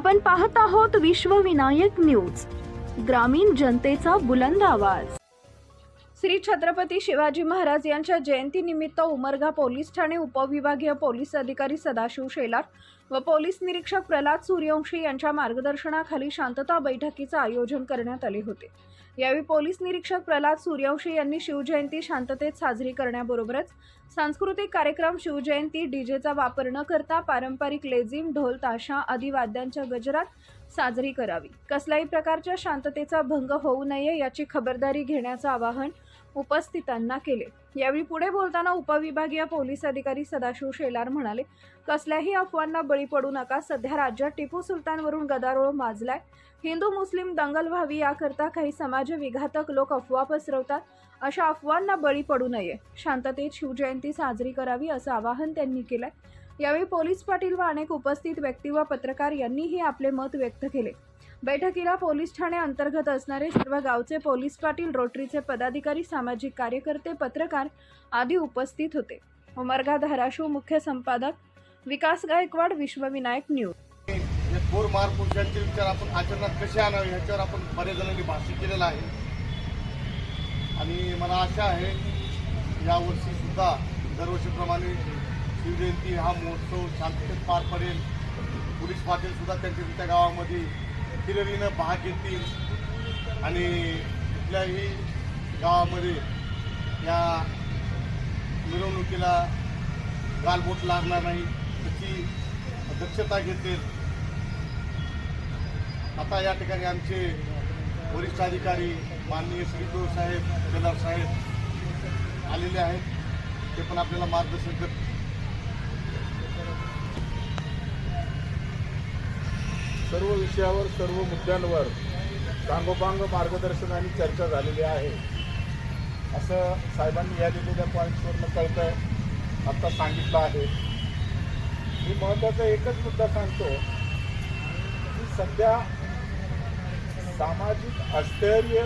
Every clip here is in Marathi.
आपण पाहत आहोत विश्वविनायक न्यूज, ग्रामीण जनतेचा बुलंद आवाज। श्री छत्रपती शिवाजी महाराज यांच्या जयंतीनिमित्त उमरगा पोलीस ठाणे उपविभागीय पोलीस अधिकारी सदाशिव शेलार व पोलीस निरीक्षक प्रल्हाद सूर्यवंशी यांच्या मार्गदर्शनाखाली शांतता बैठकीचे आयोजन करण्यात आले होते। यावेळी पोलीस निरीक्षक प्रल्हाद सूर्यवंशी यांनी शिवजयंती शांततेत साजरी करण्याबरोबरच सांस्कृतिक कार्यक्रम शिवजयंती डीजेचा वापर न करता पारंपरिक लेझिम, ढोल, ताशा आदी वाद्यांच्या गजरात साजरी करावी, कसल्याही प्रकारच्या शांततेचा भंग होऊ नये याची खबरदारी घेण्याचे आवाहन उपस्थितांना केले। यावेळी पुढे बोलताना उपविभागीय पोलीस अधिकारी सदाशिव शेलार म्हणाले, कसल्याही अफवांना बळी पडू नका। सध्या राज्यात टिपू सुलतानवरून गदारोळ माजलाय। हिंदू मुस्लिम दंगल व्हावी याकरता काही समाजविघातक लोक अफवा पसरवतात। अशा अफवांना बळी पडू नये, शांततेत शिवजयंती साजरी करावी असं आवाहन त्यांनी केलंय। यावेळी पोलीस पाटील व अनेक उपस्थित व्यक्ती व पत्रकार यांनीही आपले मत व्यक्त केले। बैठकीला पोलीस ठाणे अंतर्गत असणारे सर्व गावचे पोलीस पाटील, रोटरीचे पदाधिकारी, सामाजिक कार्यकर्ते, पत्रकार आदी उपस्थित होते। उमरगा धाराशिव मुख्य संपादक विकास गायकवाड, विश्वविनायक न्यूज। थोर महापुरुषांचे विचार आपण आचरणात कसे आणावे याच्यावर आपण बरेच जणांनी भाष्य केलेलं आहे आणि मला आशा आहे यावर्षी सुद्धा दरवर्षीप्रमाणे शिवजयंती हा महोत्सव शांततेत पार पडेल। पोलीस पाटील सुद्धा त्यांच्या गावामध्ये फिरवीनं भाग घेतील आणि कुठल्याही गावामध्ये या मिरवणुकीला गालबोट लागणार नाही याची दक्षता घेतील। आता या ठिकाणी आमचे वरिष्ठ अधिकारी माननीय श्री साहेब, शेलार साहेब आलेले आहेत, ते पण आपल्याला मार्गदर्शन करतील। सर्व विषयावर, सर्व मुद्द्यांवर सांगोपांग मार्गदर्शन आणि चर्चा झालेली आहे असं साहेबांनी या दिलेल्या पॉईंट्सवरनं कळतंय, आता सांगितलं आहे। मी महत्त्वाचा एकच मुद्दा सांगतो की सध्या सामाजिक अस्थैर्य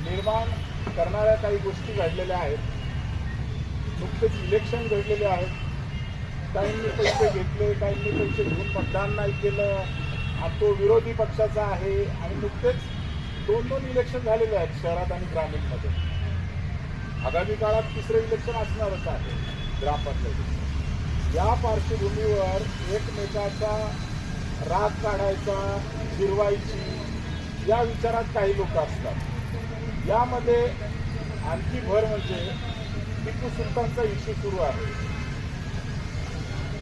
निर्माण करणाऱ्या काही गोष्टी घडलेल्या आहेत। नुकतेच इलेक्शन घडलेले आहेत, काहींनी पैसे घेतले, काहींनी पैसे घेऊन मतदान नाही केलं, तो विरोधी पक्षाचा आहे आणि नुकतेच दोन इलेक्शन झालेले आहेत शहरात आणि ग्रामीणमध्ये। आगामी काळात तिसरं इलेक्शन असणारच आहे ग्रामपंचायतीचं। या पार्श्वभूमीवर एकमेकाचा राग काढायचा, जिरवायची या विचारात काही लोक असतात। यामध्ये आणखी भर म्हणजे टिपू सुलतानचा इश्यू सुरू आहे।